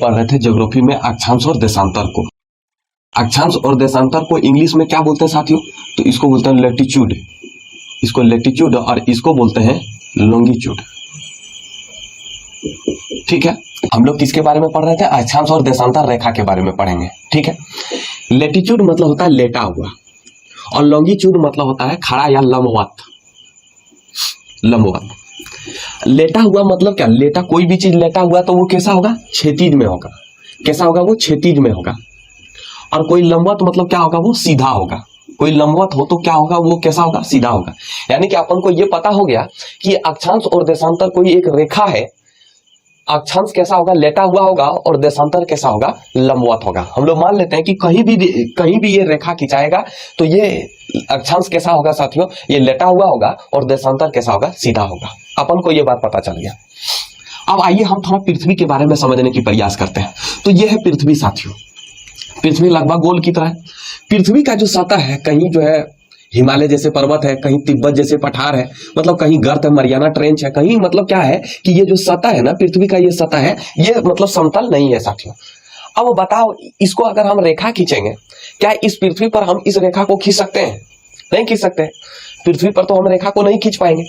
पढ़ रहे थे ज्योग्राफी में अक्षांश और देशांतर को। अक्षांश और देशांतर को इंग्लिश में क्या बोलते हैं साथियों? तो इसको बोलते हैं लैटिट्यूड, इसको लैटिट्यूड और इसको बोलते हैं लॉन्गिट्यूड। ठीक है, हम लोग किसके बारे में पढ़ रहे थे? अक्षांश और देशांतर रेखा के बारे में पढ़ेंगे। ठीक है, लैटिट्यूड मतलब होता है लेटा हुआ और लॉन्गिट्यूड मतलब होता है खड़ा या लंबवत। लंबवत लेटा हुआ मतलब क्या? लेटा, कोई भी चीज लेटा हुआ तो वो कैसा होगा? क्षैतिज में होगा। कैसा होगा? वो क्षैतिज में होगा। और कोई लंबवत मतलब क्या होगा? वो सीधा होगा। कोई लंबवत हो तो क्या होगा? वो कैसा होगा? सीधा होगा। यानी कि अपन को ये पता हो गया कि अक्षांश और देशांतर कोई एक रेखा है। अक्षांश कैसा होगा? लेटा हुआ होगा और देशांतर कैसा होगा? लंबवत होगा। हम लोग मान लेते हैं कि कहीं भी ये रेखा खिंचाएगा तो ये अक्षांश कैसा होगा साथियों? ये लेटा हुआ होगा और देशांतर कैसा होगा? सीधा होगा। अपन को ये बात पता चल गया। अब आइए हम थोड़ा पृथ्वी के बारे में समझने की प्रयास करते हैं। तो ये है पृथ्वी साथियों। पृथ्वी लगभग गोल की तरह है। पृथ्वी का जो सतह है, कहीं जो है हिमालय जैसे पर्वत है, कहीं तिब्बत जैसे पठार है, मतलब कहीं गर्त है, मरियाना ट्रेंच है, कहीं मतलब क्या है कि ये जो सतह है ना, पृथ्वी का ये सतह है, ये मतलब समतल नहीं है साथियों। अब बताओ, इसको अगर हम रेखा खींचेंगे, क्या इस पृथ्वी पर हम इस रेखा को खींच सकते हैं? नहीं खींच सकते। पृथ्वी पर तो हम रेखा को नहीं खींच पाएंगे।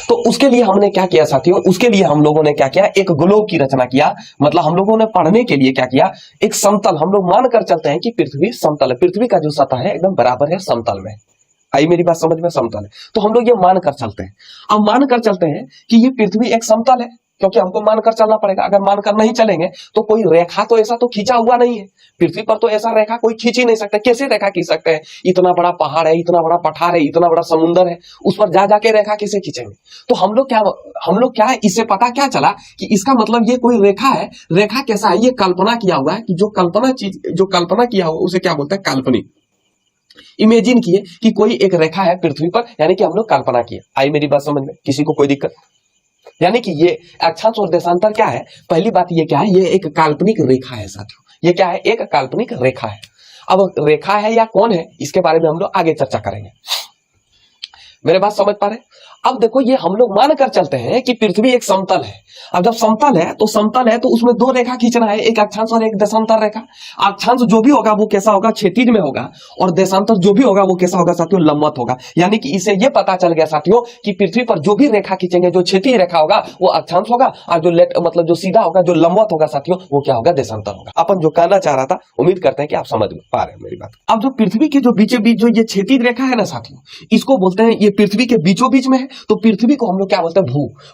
तो उसके लिए हमने क्या किया साथियों? उसके लिए हम लोगों ने क्या किया? एक ग्लोब की रचना किया। मतलब हम लोगों ने पढ़ने के लिए क्या किया? एक समतल, हम लोग मान कर चलते हैं कि पृथ्वी समतल है। पृथ्वी का जो सतह है एकदम बराबर है समतल में। आई मेरी बात समझ में? समतल है। तो हम लोग ये मान कर चलते हैं। अब मान कर चलते हैं कि ये पृथ्वी एक समतल है, क्योंकि हमको मानकर चलना पड़ेगा। अगर मानकर नहीं चलेंगे तो कोई रेखा तो ऐसा तो खींचा हुआ नहीं है पृथ्वी पर, तो ऐसा रेखा कोई खींच ही नहीं सकता। कैसे रेखा खींच सकते हैं? इतना बड़ा पहाड़ है, इतना बड़ा पठार है, इतना बड़ा समुंदर है, उस पर जा जाके रेखा कैसे खींचेंगे? तो हम लोग क्या है, इससे पता क्या चला कि इसका मतलब ये कोई रेखा है। रेखा कैसा है? ये कल्पना किया हुआ है कि जो कल्पना किया हुआ उसे क्या बोलते हैं? काल्पनिक। इमेजिन किए कि कोई एक रेखा है पृथ्वी पर, यानी कि हम लोग कल्पना किए। आई मेरी बात समझ में? किसी को कोई दिक्कत? यानी कि ये अक्षांश और देशांतर क्या है? पहली बात ये क्या है? ये एक काल्पनिक रेखा है साथियों। ये क्या है? एक काल्पनिक रेखा है। अब रेखा है या कौन है, इसके बारे में हम लोग आगे चर्चा करेंगे। मेरे बात समझ पा रहे? अब देखो, ये हम लोग मान कर चलते हैं कि पृथ्वी एक समतल है। अब जब समतल है तो उसमें दो रेखा खींचना है, एक अक्षांश और एक देशांतर रेखा। अक्षांश जो भी होगा वो कैसा होगा? क्षैतिज में होगा, और देशांतर जो भी होगा वो कैसा होगा साथियों? लंबवत होगा। यानी कि इसे ये पता चल गया साथियों कि पृथ्वी पर जो भी रेखा खींचेंगे, जो क्षैतिज रेखा होगा वो अक्षांश होगा, और जो मतलब जो सीधा होगा, जो लंबवत होगा साथियों, वो क्या होगा? देशांतर होगा। अपन जो कहना चाह रहा था, उम्मीद करते हैं कि आप समझ पा रहे हैं मेरी बात। अब जो पृथ्वी के जो बीचों बीच जो ये क्षैतिज रेखा है ना साथियों, इसको बोलते हैं, ये पृथ्वी के बीचों बीच में है, तो पृथ्वी को हम लोग क्या बोलते हैं?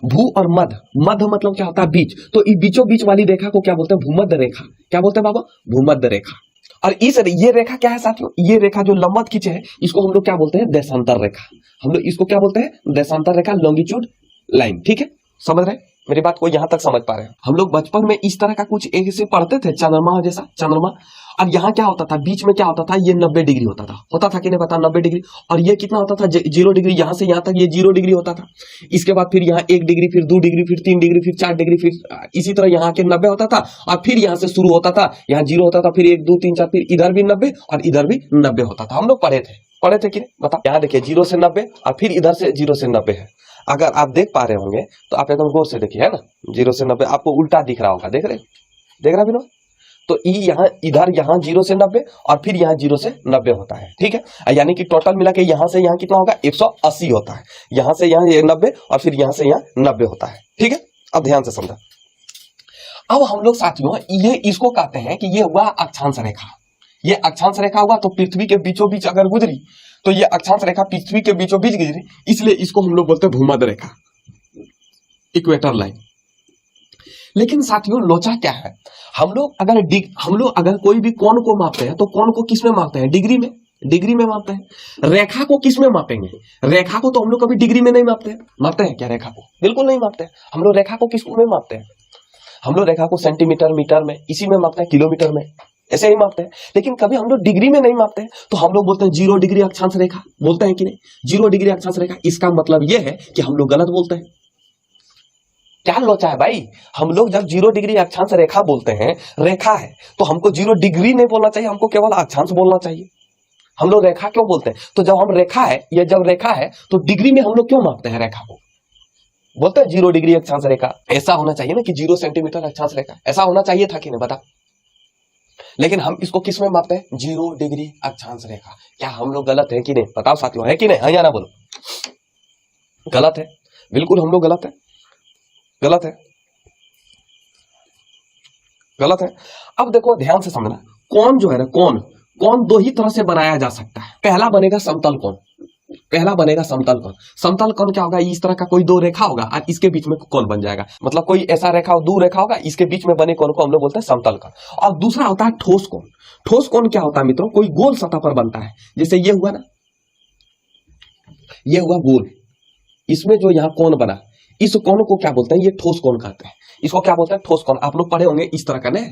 भू और मध्य। मध्य मतलब क्या होता है? बीच। तो इस बीचों बीच वाली रेखा को क्या बोलते हैं? भूमध्य रेखा। क्या बोलते हैं बाबा? भूमध्य रेखा। और ये रेखा क्या है साथियों? ये रेखा जो लंबवत खींचे है, इसको हम लोग क्या बोलते हैं? देशांतर रेखा। हम लोग इसको क्या बोलते हैं? देशांतर रेखा, लॉन्गिट्यूड लाइन। ठीक है, समझ रहे मेरी बात को? यहां तक समझ पा रहे हैं? हम लोग बचपन में इस तरह का कुछ एक से पढ़ते थे, चंद्रमा जैसा, चंद्रमा। अब यहाँ क्या होता था? बीच में क्या होता था? ये 90 डिग्री होता था कि नहीं पता? 90 डिग्री। और ये कितना होता था? 0 डिग्री। यहां से यहां तक ये 0 डिग्री होता था। इसके बाद फिर यहाँ 1 डिग्री, फिर 2 डिग्री, फिर 3 डिग्री, फिर 4 डिग्री, फिर इसी तरह यहाँ के 90 होता था। और फिर यहाँ से शुरू होता था, यहाँ 0 होता था, फिर 1 2 3 4, फिर इधर भी 90 और इधर भी 90 होता था। हम लोग पढ़े थे कि नहीं? बता, यहाँ देखिए 0 से 90 और फिर इधर से 0 से 90 है। अगर आप देख पा रहे होंगे तो आप एकदम गौर से देखिए, है ना? 0 से 90 आपको उल्टा दिख रहा होगा। देख रहा विनोद? तो यहाँ 0 से 90 और फिर यहाँ 0 से 90 होता है। ठीक है, यानी कि टोटल मिला के यहाँ से यहाँ कितना होगा? 180 होता है। यहाँ से यहाँ 90 और फिर यहाँ से यहाँ 90 होता है। ठीक है, अब ध्यान से समझा। अब हम लोग साथियों ये इसको कहते हैं कि ये हुआ अक्षांश रेखा। ये अक्षांश रेखा हुआ तो पृथ्वी के बीचों बीच अगर गुजरी तो ये अक्षांश रेखा पृथ्वी के बीचों बीच गुजरी, इसलिए इसको हम लोग बोलते हैं भूमध्य रेखा, इक्वेटर लाइन। लेकिन साथियों लोचा क्या है? हम लोग अगर कोई भी कोण को मापते हैं तो कोण को किस में मापते हैं? डिग्री में मापते हैं। रेखा को किस में मापेंगे? रेखा को तो हम लोग कभी डिग्री में नहीं मापते हैं क्या? रेखा को बिल्कुल नहीं मापते हैं। हम लोग रेखा को किस में मापते हैं? हम लोग रेखा को सेंटीमीटर, मीटर में, इसी में मापते हैं, किलोमीटर में, ऐसे ही मापते हैं। लेकिन कभी हम लोग डिग्री में नहीं मापते हैं। तो हम लोग बोलते हैं 0 डिग्री अक्षांश रेखा, बोलते हैं कि नहीं? 0 डिग्री अक्षांश रेखा। इसका मतलब यह है कि हम लोग गलत बोलते हैं। क्या लोचा है भाई? हम लोग जब 0 डिग्री अक्षांश रेखा बोलते हैं, रेखा है, तो हमको 0 डिग्री नहीं बोलना चाहिए, हमको केवल अक्षांश बोलना चाहिए। हम लोग रेखा क्यों बोलते हैं? तो जब रेखा है तो डिग्री में हम लोग क्यों मापते हैं रेखा को? बोलते हैं 0 डिग्री अक्षांश रेखा, ऐसा होना चाहिए ना कि 0 सेंटीमीटर अक्षांश रेखा, ऐसा होना चाहिए था कि नहीं बता। लेकिन हम इसको किस में मापते हैं? 0 डिग्री अक्षांश रेखा। क्या हम लोग गलत है कि नहीं? बताओ साथियों, है कि नहीं? हाँ या ना बोलो। गलत है, बिल्कुल हम लोग गलत है, गलत है, गलत है। अब देखो ध्यान से समझना, कोण जो है ना, कोण दो ही तरह से बनाया जा सकता है। पहला बनेगा समतल कोण, पहला बनेगा समतल कोण। समतल कोण क्या होगा? इस तरह का कोई दो रेखा होगा और इसके बीच में कोण बन जाएगा, मतलब कोई ऐसा रेखा दो रेखा होगा, इसके बीच में बने कोण को हम लोग बोलते हैं समतल कोण। और दूसरा होता है ठोस कोण। ठोस कोण क्या होता है मित्रों? कोई गोल सतह पर बनता है, जैसे ये हुआ ना, ये हुआ गोल, इसमें जो यहाँ कोण बना, इस कोण को क्या बोलते हैं? ये ठोस कोण कहते हैं। इसको क्या बोलते हैं? ठोस कोण। आप लोग पढ़े होंगे इस तरह का ना,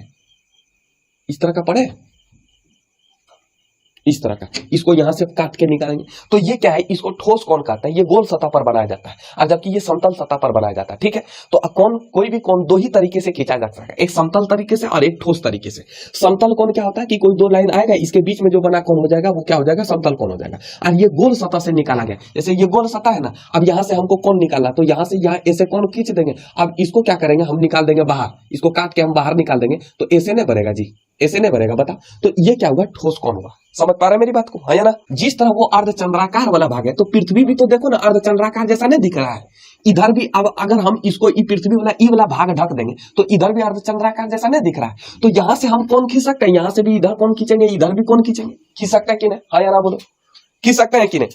इस तरह का पढ़े, इस तरह का, इसको यहां से काट के निकालेंगे तो ये क्या है? इसको ठोस कोण कहते हैं। ये गोल सतह पर बनाया जाता है, और जबकि ये समतल सतह पर बनाया जाता है। ठीक है, तो कोण, कोई भी कोण दो ही तरीके से खींचा जा सकता है, एक समतल तरीके से और एक ठोस तरीके से। समतल कोण क्या होता है कि कोई दो लाइन आएगा, इसके बीच में जो बना कोण हो जाएगा वो क्या हो जाएगा? समतल कोण हो जाएगा। और ये गोल सतह से निकाला गया, जैसे ये गोल सतह है ना, अब यहां से हमको कोण निकालना, तो यहां से यहाँ ऐसे कोण खींच देंगे। अब इसको क्या करेंगे? हम निकाल देंगे बाहर, इसको काट के हम बाहर निकाल देंगे, तो ऐसे नहीं बनेगा जी, ऐसे नहीं बनेगा। बता, तो ये क्या हुआ? ठोस कोण हुआ। समझ पा रहे मेरी बात को? है या ना? जिस तरह वो अर्धचंद्राकार वाला भाग है, तो पृथ्वी भी तो देखो ना अर्धचंद्राकार जैसा नहीं दिख रहा है। इधर भी अब अगर हम इसको पृथ्वी वाला ई वाला भाग ढक देंगे तो इधर भी अर्धचंद्राकार जैसा नहीं दिख रहा है। तो यहां से हम कौन खींच सकते हैं? यहां से भी इधर कौन खींचेंगे, इधर भी कौन खींचेंगे? खींच सकते हैं कि नहीं? हाँ या ना बोलो, खींच सकते हैं कि नहीं?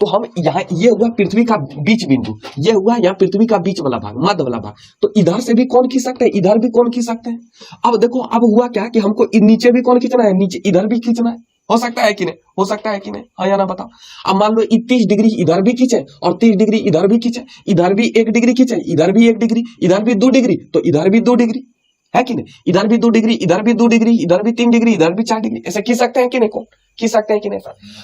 तो हम यहाँ, ये हुआ पृथ्वी का बीच बिंदु, ये हुआ यहाँ पृथ्वी का बीच वाला भाग, मध्य वाला भाग, तो इधर से भी कौन खींच सकते हैं, इधर भी कौन खींच सकते हैं। अब देखो, अब हुआ क्या कि हमको नीचे भी कौन खींचना है, नीचे इधर भी खींचना है। हो सकता है कि नहीं? हो सकता है कि नहीं? हाँ या ना बताओ। अब मान लो 30 डिग्री इधर भी खींचे और 30 डिग्री इधर भी खींचे, इधर भी 1 डिग्री खींचे, इधर भी 1 डिग्री, इधर भी 2 डिग्री, तो इधर भी 2 डिग्री, है कि नहीं? इधर भी 2 डिग्री, इधर भी 2 डिग्री, इधर भी 3 डिग्री, इधर भी 4 डिग्री, ऐसे खींच सकते हैं कि नहीं? कौन खींच सकते हैं कि नहीं?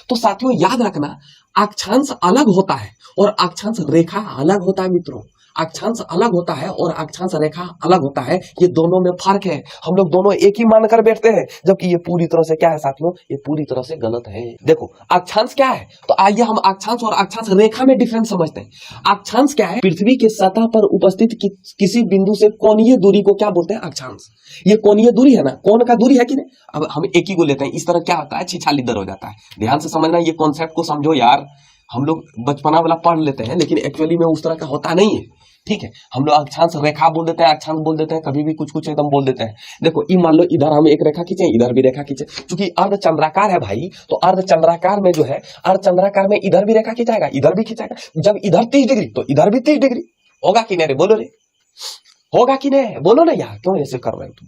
तो साथियों याद रखना, अक्षांश अलग होता है और अक्षांश रेखा अलग होता है मित्रों। अक्षांश अलग होता है और अक्षांश रेखा अलग होता है, ये दोनों में फर्क है। हम लोग दोनों एक ही मानकर बैठते हैं, जबकि ये पूरी तरह से क्या है साथियों? ये पूरी तरह से गलत है। देखो अक्षांश क्या है, तो आइए हम अक्षांश और अक्षांश रेखा में डिफरेंस समझते हैं। अक्षांश क्या है? पृथ्वी के सतह पर उपस्थित किसी बिंदु से कोणीय दूरी को क्या बोलते हैं? अक्षांश। ये कोणीय दूरी है ना, कोण का दूरी है कि नहीं? अब हम एक ही को लेते हैं, इस तरह क्या होता है? छिछालीदर हो जाता है। ध्यान से समझना, ये कॉन्सेप्ट को समझो यार। हम लोग बचपना वाला पढ़ लेते हैं, लेकिन एक्चुअली में उस तरह का होता नहीं है। ठीक है, हम लोग अक्षांश रेखा बोल देते हैं, अक्षांश बोल देते हैं, कभी भी कुछ कुछ एकदम बोल देते हैं। देखो मान लो इधर हम एक रेखा खींचे, इधर भी रेखा खींचे, क्योंकि अर्धचंद्राकार है भाई, तो अर्धचंद्राकार में जो है, अर्धचंद्राकार में इधर भी रेखा खींचाएगा, इधर भी खींचाएगा। जब इधर 30 डिग्री तो इधर भी 30 डिग्री होगा कि नहीं रे? बोलो रे, होगा कि नहीं? बोलो ना यार, क्यों ऐसे कर रहे हो तुम?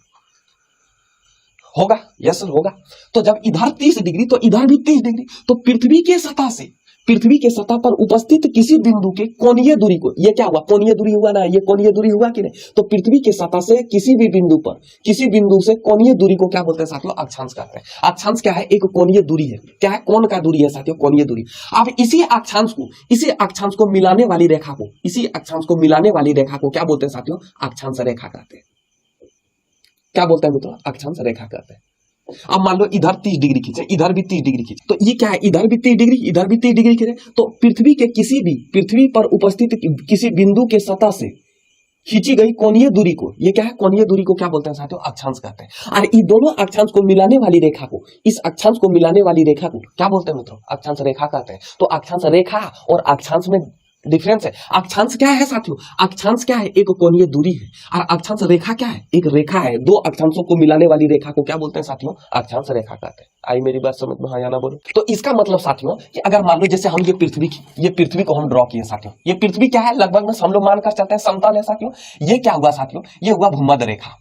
होगा, यस होगा। तो जब इधर 30 डिग्री तो इधर भी 30 डिग्री, तो पृथ्वी के सतह से, पृथ्वी के सतह पर उपस्थित किसी बिंदु के कोणीय दूरी को, ये क्या हुआ? कोणीय दूरी हुआ ना, ये कोणीय दूरी हुआ कि नहीं? तो पृथ्वी के सतह से किसी भी बिंदु पर, किसी बिंदु से कोणीय दूरी को क्या बोलते हैं साथियों? अक्षांश कहते हैं। अक्षांश क्या है? एक कोणीय दूरी है। क्या है? कोण का दूरी है साथियों, कोणीय दूरी। अब इसी अक्षांश को मिलाने वाली रेखा को, इसी अक्षांश को मिलाने वाली रेखा को क्या बोलते हैं साथियों? अक्षांश रेखा कहते हैं। क्या बोलते हैं मित्रों? अक्षांश रेखा कहते हैं। अब मान लो इधर 30 डिग्री खींचे, इधर भी 30 डिग्री खींचे, तो ये क्या है? इधर भी 30 डिग्री, इधर भी 30 डिग्री खींचे, तो पृथ्वी के पृथ्वी पर उपस्थित किसी बिंदु के सतह से खींची गई कोणीय दूरी को, ये क्या है? कोणीय दूरी को क्या बोलते हैं साथियों? अक्षांश कहते हैं। और इन दोनों अक्षांश को मिलाने वाली रेखा को, इस अक्षांश को मिलाने वाली रेखा को क्या बोलते हैं मित्रों? अक्षांश रेखा कहते हैं। तो अक्षांश रेखा और अक्षांश में डिफरेंस है। अक्षांश क्या है साथियों? अक्षांश क्या है? एक कोणीय दूरी है। और अक्षांश रेखा क्या है? एक रेखा है। दो अक्षांशों को मिलाने वाली रेखा को क्या बोलते हैं साथियों? अक्षांश रेखा कहते हैं। आई मेरी बात समझ में? हाँ या ना बोलो। तो इसका मतलब साथियों कि अगर मान लो जैसे हम ये पृथ्वी को हम ड्रॉ किए साथियों, ये पृथ्वी क्या है? लगभग में हम लोग मानकर चलते हैं समतल है साथियों। ये क्या हुआ साथियों? ये हुआ भूमध्य रेखा।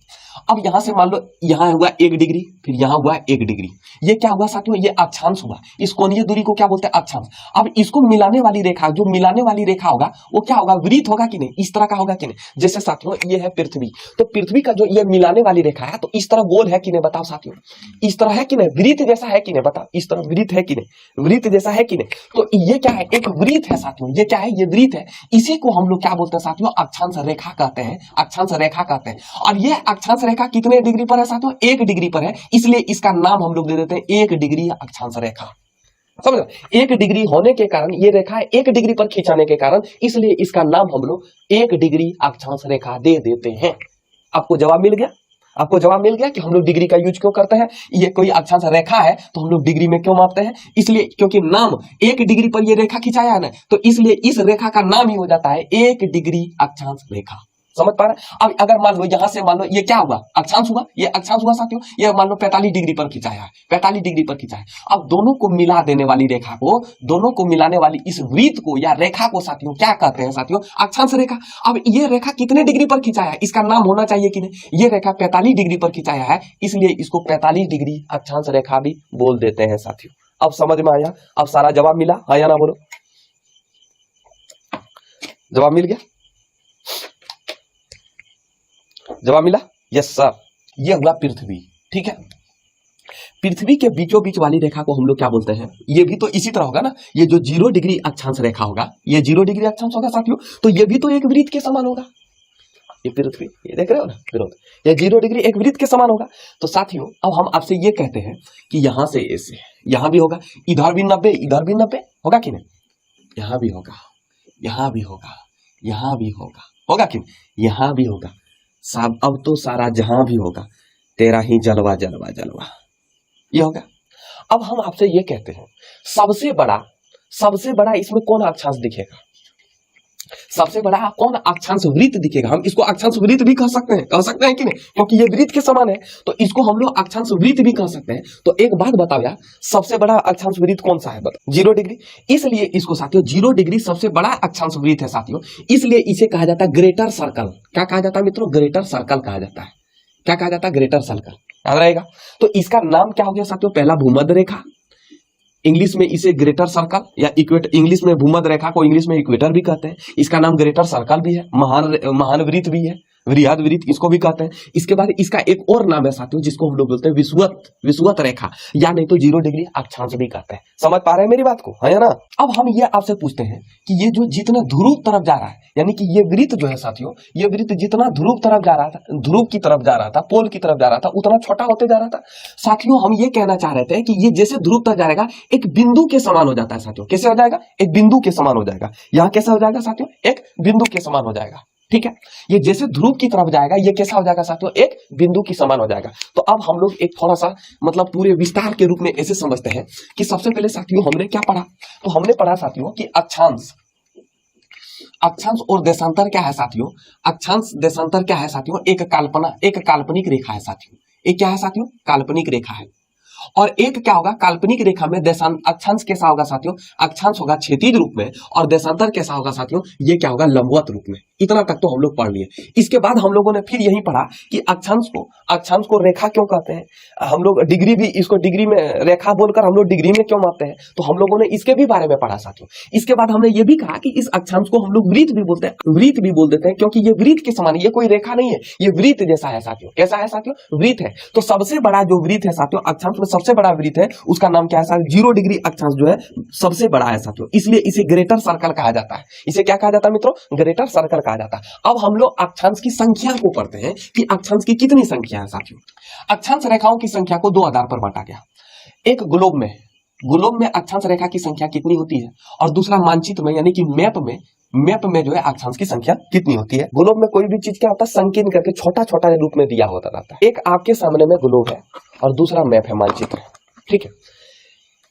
अब यहां से मान लो यहां हुआ 1 डिग्री, फिर यहां हुआ 1 डिग्री, ये क्या हुआ साथियों? ये अक्षांश हुआ। इस कोणीय दूरी को क्या बोलते हैं? अक्षांश। अब इसको मिलाने वाली रेखा, जो मिलाने वाली रेखा होगा वो क्या होगा? वृत्त होगा कि नहीं? इस तरह का होगा कि नहीं? जैसे साथियों ये है पृथ्वी, तो पृथ्वी का जो ये मिलाने वाली रेखा है, तो इस तरह गोल है कि नहीं? बताओ साथियों, इस तरह है कि नहीं? वृत्त जैसा है कि नहीं? बताओ, इस तरह वृत्त है कि नहीं? वृत्त जैसा है कि नहीं? तो ये क्या है? एक वृत्त है साथियों। ये क्या है? ये वृत्त है। इसी को हम लोग क्या बोलते हैं साथियों? अक्षांश रेखा कहते हैं। अक्षांश रेखा कहते हैं। और ये अक्षांश रेखा कितने डिग्री पर है साथियों? 1 डिग्री पर है, इसलिए इसका नाम हम लोग दे देते हैं 1 डिग्री अक्षांश रेखा। समझ, 1 डिग्री होने के कारण ये रेखा 1 डिग्री पर खिंचाने के कारण इसलिए इसका नाम हम लोग 1 डिग्री अक्षांश रेखा दे देते हैं। आपको जवाब मिल गया, आपको जवाब मिल गया कि हम लोग डिग्री का यूज क्यों करते हैं। ये कोई अक्षांश रेखा है तो हम लोग डिग्री में क्यों मापते हैं, इसलिए क्योंकि नाम 1 डिग्री पर ये रेखा खिंचाया है ना, तो इसलिए इस रेखा का नाम ही हो जाता है 1 डिग्री अक्षांश रेखा। समझ पा रहे हैं। अब अगर मान लो यहां से मान लो ये क्या हुआ, अक्षांश हुआ, ये अक्षांश हुआ साथियों, ये मान लो 45 डिग्री पर खिंचाया है, 45 डिग्री पर खिंचाया है। अब दोनों को मिला देने वाली रेखा को, दोनों को मिलाने वाली इस वृत्त को या रेखा को साथियों क्या कहते हैं साथियों, अक्षांश रेखा। अब ये रेखा कितने डिग्री पर खिंचाया है, इसका नाम होना चाहिए कि नहीं। ये रेखा 45 डिग्री पर खिंचाया है, इसलिए इसको 45 डिग्री अक्षांश रेखा भी बोल देते हैं साथियों। अब समझ में आया, अब सारा जवाब मिला, हाँ या ना बोलो, जवाब मिल गया, जवाब मिला, यस सर। ये हुआ पृथ्वी, ठीक है। पृथ्वी के बीचों बीच वाली रेखा को हम लोग क्या बोलते हैं, ये भी तो इसी तरह होगा ना, ये जो 0 डिग्री अक्षांश रेखा होगा, ये 0 डिग्री अक्षांश होगा साथियों, तो ये भी तो एक वृत्त के समान होगा। ये पृथ्वी, ये देख रहे हो ना विरोध, ये 0 डिग्री एक वृत्त के समान होगा। तो साथियों अब हम आपसे ये कहते हैं कि यहां से ऐसे यहां भी होगा, इधर भी 90, इधर भी 90 होगा कि नहीं, यहां भी होगा, यहां भी होगा, यहां भी होगा कि नहीं, यहां भी होगा। सब अब तो सारा जहां भी होगा तेरा ही जलवा जलवा जलवा, ये होगा। अब हम आपसे ये कहते हैं सबसे बड़ा इसमें कौन अक्षांश दिखेगा, सबसे बड़ा कौन अक्षांश वृत्त दिखेगा। हम इसको अक्षांश वृत्त भी कह सकते हैं कि नहीं, क्योंकि ये वृत्त के समान है, तो इसको हम लोग अक्षांश वृत्त भी कह सकते हैं। तो एक बात बताओ यार, सबसे बड़ा अक्षांश वृत्त कौन सा है, बताओ, 0 डिग्री। इसलिए इसको साथियों 0 डिग्री सबसे बड़ा अक्षांश वृत्त है साथियों, इसलिए इसे कहा जाता है ग्रेटर सर्कल। क्या कहा जाता है मित्रों, ग्रेटर सर्कल कहा जाता है। क्या कहा जाता है, ग्रेटर सर्कल, याद रहेगा। तो इसका नाम क्या हो गया साथियों, पहला भूमध्य रेखा, इंग्लिश में इसे ग्रेटर सर्कल या इक्वेटर, इंग्लिश में भूमध्य रेखा को इंग्लिश में इक्वेटर भी कहते हैं। इसका नाम ग्रेटर सर्कल भी है, महान वृत्त भी है, वृहद वृत्त इसको भी कहते हैं। इसके बाद इसका एक और नाम है साथियों जिसको हम लोग बोलते हैं विषुवत रेखा, या नहीं तो 0 डिग्री अक्षांश भी कहते हैं। समझ पा रहे हैं मेरी बात को, है ना। अब हम ये आपसे पूछते हैं कि ये जो जितना ध्रुव तरफ जा रहा है, यानी कि ये वृत्त जो है साथियों, ये वृत्त जितना ध्रुव तरफ जा रहा था, ध्रुव की तरफ जा रहा था, पोल की तरफ जा रहा था, उतना छोटा होते जा रहा था साथियों। हम ये कहना चाह रहे थे कि ये जैसे ध्रुव तक जाएगा एक बिंदु के समान हो जाता है साथियों। कैसे हो जाएगा, एक बिंदु के समान हो जाएगा। यहाँ कैसा हो जाएगा साथियों, एक बिंदु के समान हो जाएगा, ठीक है। ये जैसे ध्रुव की तरफ जाएगा ये कैसा हो जाएगा साथियों, एक बिंदु की समान हो जाएगा। तो अब हम लोग एक थोड़ा सा मतलब पूरे विस्तार के रूप में ऐसे समझते हैं कि सबसे पहले साथियों हमने क्या पढ़ा, तो हमने पढ़ा साथियों कि अक्षांश और देशांतर क्या है साथियों, अक्षांश देशांतर क्या है साथियों, एक काल्पनिक रेखा है साथियों। एक क्या है साथियों, काल्पनिक रेखा है। और एक क्या होगा, काल्पनिक रेखा में अक्षांश कैसा होगा साथियों, अक्षांश होगा क्षैतिज रूप में, और देशांतर कैसा होगा साथियों, ये क्या होगा, लंबवत रूप में। इतना तक तो हम लोग पढ़ लिए। इसके बाद हम लोगों ने फिर यही पढ़ा कि अक्षांश को रेखा क्यों कहते हैं। हम लोग डिग्री भी, इसको डिग्री में रेखा बोलकर हम लोग डिग्री में क्यों मापते हैं, तो हम लोगों ने इसके भी बारे में पढ़ा साथियों। इसके बाद हमने ये भी कहा कि इस अक्षांश को हम लोग वृत्त भी बोलते हैं, वृत्त भी बोल देते हैं, क्योंकि ये वृत्त के समान है, ये कोई रेखा नहीं है, ये वृत्त जैसा है साथियों। कैसा है साथियों, वृत्त है। तो सबसे बड़ा जो वृत्त है साथियों, अक्षांश में सबसे बड़ा वृत्त है, उसका नाम क्या है साथियों, 0 डिग्री अक्षांश जो है सबसे बड़ा है साथियों, इसलिए इसे ग्रेटर सर्कल कहा जाता है। इसे क्या कहा जाता है मित्रों, ग्रेटर सर्कल कहा जाता है। अब हम लोग अक्षांश की संख्या को पढ़ते हैं कि अक्षांश की कितनी संख्या है साथियों। अक्षांश रेखाओं की संख्या को 2 आधार पर बांटा गया। एक ग्लोब में अक्षांश रेखा की संख्या कितनी होती है, और दूसरा मानचित्र में यानी कि मैप में जो है अक्षांश की संख्या कितनी होती है। ग्लोब में कोई भी चीज क्या होता है, संकीर्ण करके छोटा छोटा रूप में दिया होता रहता है। एक आपके सामने में ग्लोब है और दूसरा मैप है, मानचित्र है, ठीक है।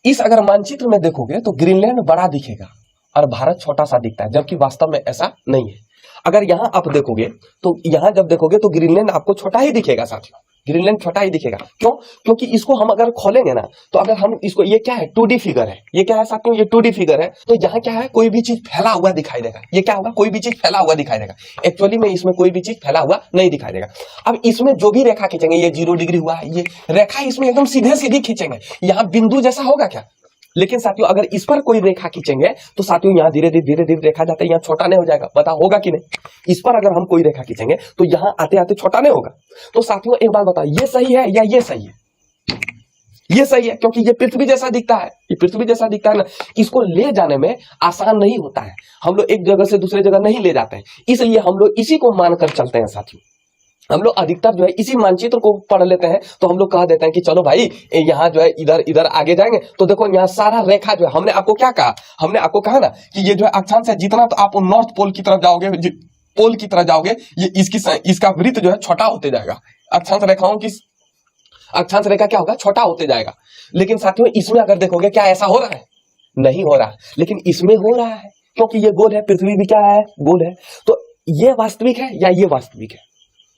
इस अगर मानचित्र में देखोगे तो ग्रीनलैंड बड़ा दिखेगा और भारत छोटा सा दिखता है, जबकि वास्तव में ऐसा नहीं है। अगर यहां आप देखोगे तो यहां जब देखोगे तो ग्रीनलैंड आपको छोटा ही दिखेगा साथियों, ग्रीनलैंड छोटा ही दिखेगा। क्यों, क्योंकि इसको हम अगर खोलेंगे ना, तो अगर हम इसको, ये क्या है, 2D फिगर है, ये क्या है साथियों, ये 2D फिगर है। तो यहाँ क्या है, कोई भी चीज फैला हुआ दिखाई देगा। ये क्या होगा, कोई भी चीज फैला हुआ दिखाई देगा। एक्चुअली में इसमें कोई भी चीज फैला हुआ नहीं दिखाई देगा। अब इसमें जो भी रेखा खींचेंगे, ये 0 डिग्री हुआ है, ये रेखा इसमें एकदम सीधे खींचेंगे, यहाँ बिंदु जैसा होगा क्या। लेकिन साथियों अगर इस पर कोई रेखा खींचेंगे तो साथियों यहाँ धीरे धीरे रेखा जाता है, यहाँ छोटा नहीं हो जाएगा, बताओ होगा कि नहीं। इस पर अगर हम कोई रेखा खींचेंगे तो यहाँ आते आते छोटा नहीं होगा। तो साथियों एक बात बताओ, ये सही है या ये सही है, ये सही है, क्योंकि ये पृथ्वी जैसा दिखता है, ये पृथ्वी जैसा दिखता है ना। इसको ले जाने में आसान नहीं होता है, हम लोग एक जगह से दूसरे जगह नहीं ले जाते हैं, इसलिए हम लोग इसी को मानकर चलते हैं साथियों। हम लोग अधिकतर जो है इसी मानचित्र को पढ़ लेते हैं, तो हम लोग कह देते हैं कि चलो भाई यहाँ जो है इधर इधर आगे जाएंगे तो देखो यहाँ सारा रेखा जो है, हमने आपको क्या कहा, हमने आपको कहा ना कि ये जो है अक्षांश है, जितना तो आप नॉर्थ पोल की तरफ जाओगे, पोल की तरफ जाओगे, ये इसका वृत्त जो है छोटा होते जाएगा, अक्षांश रेखाओं की अक्षांश रेखा क्या होगा, छोटा होते जाएगा। लेकिन साथियों इसमें अगर देखोगे क्या ऐसा हो रहा है, नहीं हो रहा, लेकिन इसमें हो रहा है, क्योंकि ये गोल है, पृथ्वी भी क्या है, गोल है। तो ये वास्तविक है या ये वास्तविक है,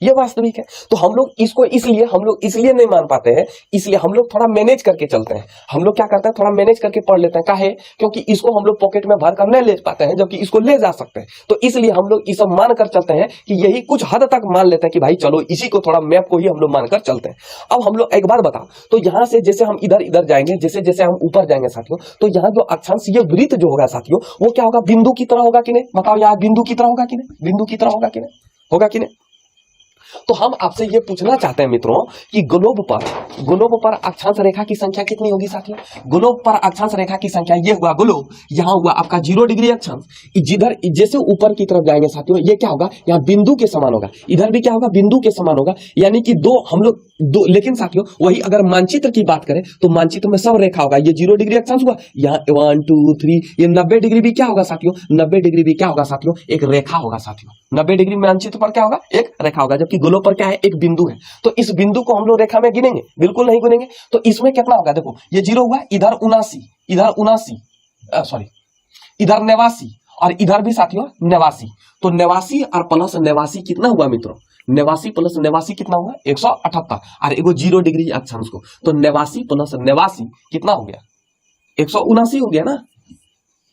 ये वास्तविक है। तो हम लोग इसको इसलिए नहीं मान पाते हैं, इसलिए हम लोग थोड़ा मैनेज करके चलते हैं। हम लोग क्या करते हैं, थोड़ा मैनेज करके पढ़ लेते हैं, काहे, क्योंकि इसको हम लोग पॉकेट में भर कर नहीं ले पाते हैं, जबकि इसको ले जा सकते हैं। तो इसलिए हम लोग इसे मान कर चलते हैं कि यही कुछ हद तक मान लेते हैं कि भाई चलो इसी को, थोड़ा मैप को ही हम लोग मानकर चलते हैं। अब हम लोग एक बार बताओ, तो यहाँ से जैसे हम इधर इधर जाएंगे, जैसे जैसे हम ऊपर जाएंगे साथियों, तो यहाँ जो अक्षांश, ये वृत्त जो होगा साथियों, वो क्या होगा, बिंदु की तरह होगा कि नहीं, बताओ, यहाँ बिंदु की तरह होगा कि नहीं, बिंदु की तरह होगा कि नहीं, होगा कि नहीं। तो हम आपसे ये पूछना चाहते हैं मित्रों कि ग्लोब पर अक्षांश रेखा की संख्या कितनी होगी साथियों। ग्लोब पर अक्षांश रेखा की संख्या, ये हुआ ग्लोब, यहाँ हुआ आपका 0 डिग्री अक्षांश, जिधर जैसे ऊपर की तरफ जाएंगे साथियों, ये क्या होगा, यहाँ बिंदु के समान होगा, इधर भी क्या होगा, बिंदु के समान होगा, यानी कि हम लोग दो। लेकिन साथियों वही अगर मानचित्र की बात करें तो मानचित्र में सब रेखा होगा, ये 0 डिग्री अक्षांश हुआ, यहाँ 1 2 3, ये 90 डिग्री भी क्या होगा साथियों, 90 डिग्री भी क्या होगा साथियों, एक रेखा होगा साथियों। 90 डिग्री मानचित्र पर क्या होगा, एक रेखा होगा, जबकि ग्लोब पर क्या है, एक बिंदु है। तो इस बिंदु को हम लोग रेखा में गिनेंगे, बिल्कुल नहीं गिनेंगे। तो इसमें कितना होगा, देखो ये 0 हुआ, इधर 79, इधर 89 और इधर भी साथियों 89। तो 89 और प्लस 89 कितना हुआ मित्रों, 89 प्लस 89 कितना हुआ, 178। और एगो 0 डिग्री अक्षांश को, तो 89 प्लस 89 कितना हो गया, 179 हो गया ना,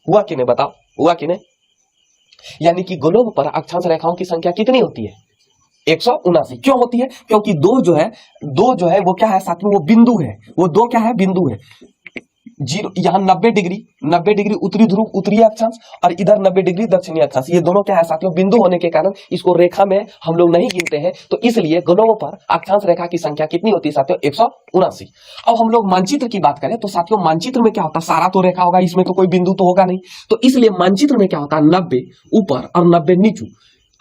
हुआ कि नहीं, बताओ, हुआ कि नहीं। यानी कि ग्लोब पर अक्षांश रेखाओं की संख्या कितनी होती है, 179। क्यों होती है, क्योंकि दो जो है वो क्या है साथियों, वो बिंदु है, वो दो क्या है, बिंदु है। 0 यहाँ 90 डिग्री उत्तरी ध्रुव उत्तरीय अक्षांश और इधर 90 डिग्री दक्षिणी अक्षांश, ये दोनों क्या है साथियों, बिंदु होने के कारण इसको रेखा में हम लोग नहीं गिनते हैं। तो इसलिए ग्लोब पर अक्षांश रेखा की संख्या कितनी होती है साथियों, 179। अब हम लोग मानचित्र की बात करें तो साथियों मानचित्र में क्या होता है, सारा तो रेखा होगा, इसमें तो कोई बिंदु तो होगा नहीं। तो इसलिए मानचित्र में क्या होता है, 90 ऊपर और 90 नीचे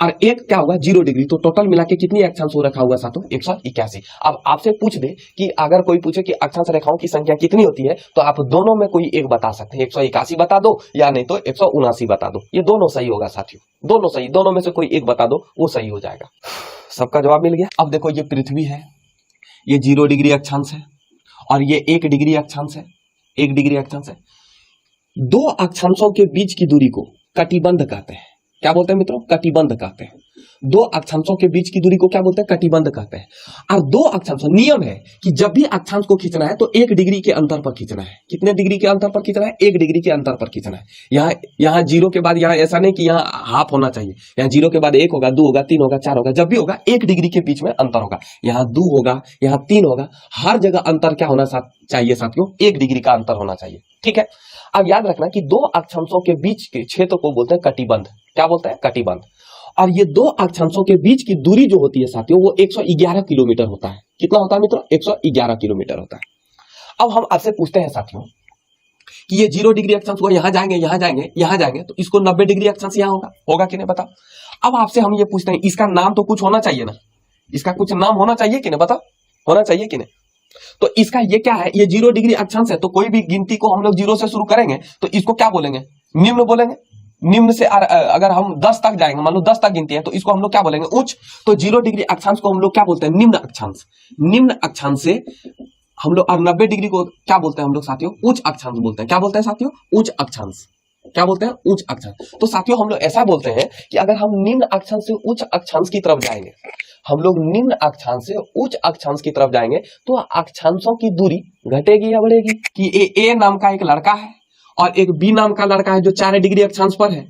और एक क्या होगा 0 डिग्री। तो टोटल मिला के कितनी अक्षांश हो रखा हुआ साथियों, 181। अब आपसे पूछ दे कि अगर कोई पूछे कि अक्षांश रेखाओं की संख्या कितनी होती है, तो आप दोनों में कोई एक बता सकते हैं, 181 बता दो या नहीं तो 179 बता दो, ये दोनों सही होगा साथियों, दोनों सही, दोनों में से कोई एक बता दो, वो सही हो जाएगा। सबका जवाब मिल गया। अब देखो ये पृथ्वी है, ये 0 डिग्री अक्षांश है और ये 1 डिग्री अक्षांश है, 1 डिग्री अक्षांश है। दो अक्षांशों के बीच की दूरी को कटिबंध कहते हैं। क्या बोलते हैं मित्रों, कटिबंध कहते हैं। दो अक्षांशों के बीच की दूरी को क्या बोलते हैं, कटिबंध कहते हैं। और दो अक्षांश, नियम है कि जब भी अक्षांश को खींचना है तो 1 डिग्री के अंतर पर खींचना है। कितने डिग्री के अंतर पर खींचना है, 1 डिग्री के अंतर पर खींचना है। यहाँ 0 के बाद यहाँ ऐसा नहीं कि यहाँ हाफ होना चाहिए, यहाँ 0 के बाद 1 होगा, 2 होगा, 3 होगा, 4 होगा, जब भी होगा 1 डिग्री के बीच में अंतर होगा। यहाँ 2 होगा, यहाँ 3 होगा, हर जगह अंतर क्या होना चाहिए साथियों, 1 डिग्री का अंतर होना चाहिए। ठीक है, अब याद रखना कि दो अक्षांशों के बीच के क्षेत्र को बोलते हैं कटिबंध। क्या बोलते हैं, कटिबंध। और ये दो अक्षांशों के बीच की दूरी जो होती है साथियों, वो 111 किलोमीटर होता है। कितना होता है मित्रों, 111 किलोमीटर होता है। अब हम आपसे पूछते हैं साथियों कि ये 0 डिग्री अक्षांश को यहाँ जाएंगे, यहाँ जाएंगे, यहाँ जाएंगे, तो इसको 90 डिग्री अक्षांश यहाँ होगा कि नहीं, बताओ। अब आपसे हम ये पूछते हैं, इसका नाम तो कुछ होना चाहिए ना, इसका कुछ नाम होना चाहिए कि नहीं, बताओ, होना चाहिए कि नहीं। तो इसका ये क्या है, ये 0 डिग्री अक्षांश है, तो कोई भी गिनती को हम लोग 0 से शुरू करेंगे तो इसको क्या बोलेंगे, निम्न बोलेंगे। निम्न से अगर हम 10 तक जाएंगे, मान लो 10 तक गिनती है, तो इसको हम लोग क्या बोलेंगे, उच्च। तो 0 डिग्री अक्षांश को हम लोग क्या बोलते हैं, निम्न अक्षांश। निम्न अक्षांश से हम लोग, और 90 डिग्री को क्या बोलते हैं हम लोग साथियों, उच्च अक्षांश बोलते हैं। क्या बोलते हैं साथियों, उच्च अक्षांश। क्या बोलते हैं, उच्च अक्षांश। तो साथियों हम लोग ऐसा बोलते हैं कि अगर हम निम्न अक्षांश से उच्च अक्षांश की तरफ जाएंगे, हम लोग निम्न अक्षांश से उच्च अक्षांश की तरफ जाएंगे, तो अक्षांशों की दूरी घटेगी या बढ़ेगी। कि ए नाम का एक लड़का है और एक बी नाम का लड़का है जो 4 डिग्री अक्षांश पर है,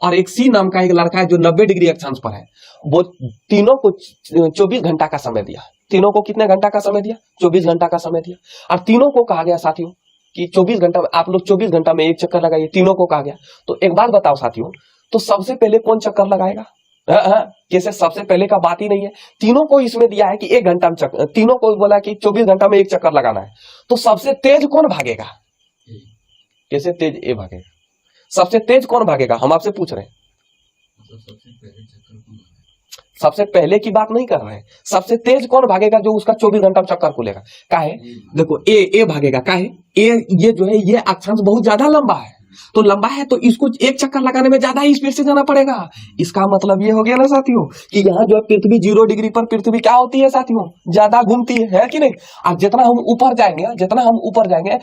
और एक सी नाम का एक लड़का है जो 90 डिग्री अक्षांश पर है। वो तीनों को 24 घंटा का समय दिया। तीनों को कितने घंटा का समय दिया, 24 घंटा का समय दिया। और तीनों को कहा गया साथियों कि 24 घंटा में आप लोग 24 घंटा में एक चक्कर लगाइए, तीनों को कहा गया। तो एक बात बताओ साथियों, तो सबसे पहले कौन चक्कर लगाएगा, कैसे, सबसे पहले का बात ही नहीं है। तीनों को इसमें दिया है कि 1 घंटा में चक्कर, तीनों को बोला कि 24 घंटा में एक चक्कर लगाना है। तो सबसे तेज कौन भागेगा, कैसे तेज ए भागेगा, सबसे तेज कौन भागेगा, हम आपसे पूछ रहे हैं। सबसे पहले की बात नहीं कर रहे हैं। सबसे तेज कौन भागेगा? जो उसका 24 घंटा चक्कर खुलेगा। काहे? देखो ए भागेगा। काहे? ये जो है ये अक्षांश बहुत ज्यादा लंबा है, तो लंबा है तो इसको एक चक्कर लगाने में ज्यादा ही स्पीड से जाना पड़ेगा। इसका मतलब ये हो गया ना साथियों कि यहाँ जो है पृथ्वी 0 डिग्री पर पृथ्वी क्या होती है साथियों? ज्यादा घूमती है कि नहीं? और जितना हम ऊपर जाएंगे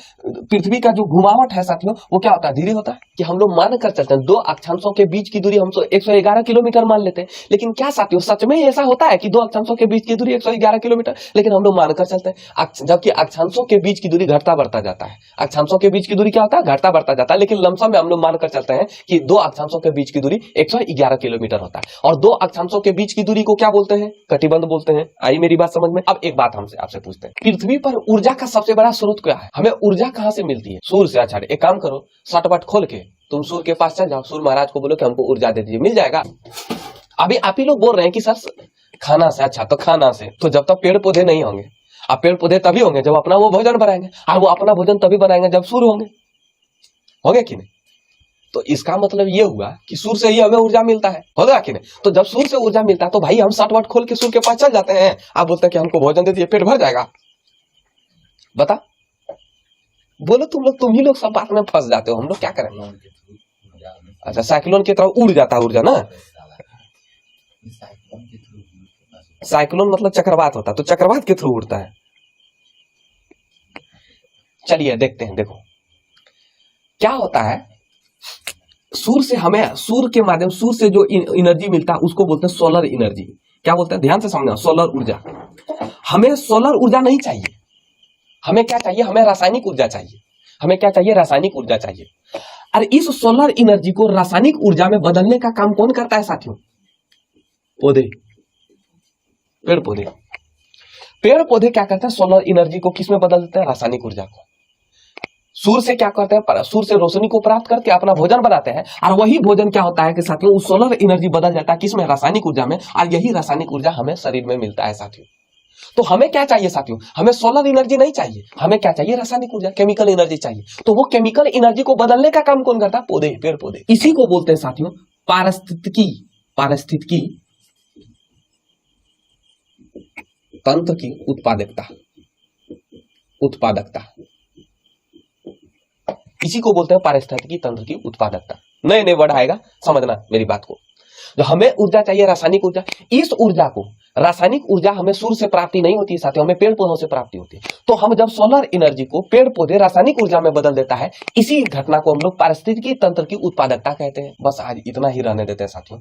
पृथ्वी का जो घुमावट है साथियों वो क्या होता है? धीरे होता है। कि हम लोग मान कर चलते हैं दो अक्षांशों के बीच की दूरी हम 111 किलोमीटर मान लेते हैं, लेकिन क्या साथियों सच में ऐसा होता है कि दो अक्षांशों के बीच की दूरी 111 किलोमीटर? लेकिन हम लोग मानकर चलते हैं, जबकि अक्षांशों के बीच की दूरी घटता बढ़ता जाता है। अक्षांशों के बीच की दूरी क्या होता है? घटता बढ़ता जाता है। लेकिन लमसम में हम लोग मानकर चलते हैं कि दो अक्षांशों के बीच की दूरी 111 किलोमीटर होता है। और दो अक्षांशों के बीच की दूरी को क्या बोलते हैं? कटिबंध बोलते हैं। आई मेरी बात समझ में? अब एक बात हमसे आपसे पूछते हैं, पृथ्वी पर ऊर्जा का सबसे बड़ा स्रोत क्या है? हमें ऊर्जा कहां से मिलती है? सूर्य से। अच्छा, एक काम करो, सटपट खोल के तुम सूर्य के पास चल जाओ, सूर्य महाराज को बोलो कि हमको ऊर्जा दे दीजिए, मिल जाएगा। अभी आप ही लोग बोल रहे हैं कि सर खाना से। अच्छा, तो खाना से तो जब तक पेड़ पौधे नहीं होंगे, अब पेड़ पौधे तभी होंगे जब अपना वो भोजन बनाएंगे, और वो अपना भोजन तभी बनाएंगे जब सूर्य होंगे कि नहीं? तो इसका मतलब ये हुआ कि सूर्य से ही हमें ऊर्जा मिलता है, होगा कि नहीं? तो जब सूर्य से ऊर्जा मिलता है तो भाई हम सटवट खोल के सूर्य के पास चल जाते हैं। आप बोलते हैं कि हमको भोजन दे दीजिए, पेट भर जाएगा। बता, बोलो तुम ही लोग सब बात में फंस जाते हो, हम लोग क्या करें? अच्छा, साइक्लोन की तरह उड़ जाता है ऊर्जा ना? साइक्लोन मतलब चक्रवात होता है, तो चक्रवात के थ्रू उड़ता है। चलिए देखते हैं। देखो क्या होता है, सूर्य से हमें, सूर्य के माध्यम, सूर्य से जो एनर्जी मिलता है उसको बोलते हैं सोलर एनर्जी। क्या बोलते हैं? ध्यान से समझना, सोलर ऊर्जा। हमें सोलर ऊर्जा नहीं चाहिए, हमें क्या चाहिए? हमें रासायनिक ऊर्जा चाहिए। हमें क्या चाहिए? रासायनिक ऊर्जा चाहिए। और इस सोलर एनर्जी को रासायनिक ऊर्जा में बदलने का काम कौन करता है साथियों? पौधे, पेड़ पौधे। पेड़ पौधे क्या करते हैं? सोलर एनर्जी को किस में बदल देते हैं? रासायनिक ऊर्जा को। सूर्य से क्या करते हैं? सूर्य से रोशनी को प्राप्त करके अपना भोजन बनाते हैं, और वही भोजन क्या होता है कि साथियों उस सोलर एनर्जी बदल जाता है किसमें? रासायनिक ऊर्जा में। और यही रासायनिक ऊर्जा हमें शरीर में मिलता है साथियों। तो हमें क्या चाहिए साथियों? हमें सोलर एनर्जी नहीं चाहिए, हमें क्या चाहिए? रासायनिक ऊर्जा, केमिकल एनर्जी चाहिए। तो वो केमिकल एनर्जी को बदलने का काम कौन करता है? पौधे, पेड़ पौधे। इसी को बोलते हैं साथियों पारिस्थितिकी तंत्र की उत्पादकता। इसी को बोलते हैं पारिस्थितिकी तंत्र की उत्पादकता। नए नए वर्ड आएगा, समझना मेरी बात को। जो हमें ऊर्जा चाहिए रासायनिक ऊर्जा, इस ऊर्जा को, रासायनिक ऊर्जा हमें सूर्य से प्राप्ति नहीं होती है साथियों, हमें पेड़ पौधों से प्राप्ति होती है। तो हम जब सोलर एनर्जी को पेड़ पौधे रासायनिक ऊर्जा में बदल देता है, इसी घटना को हम लोग पारिस्थितिकी तंत्र की उत्पादकता कहते हैं। बस आज इतना ही रहने देते हैं साथियों।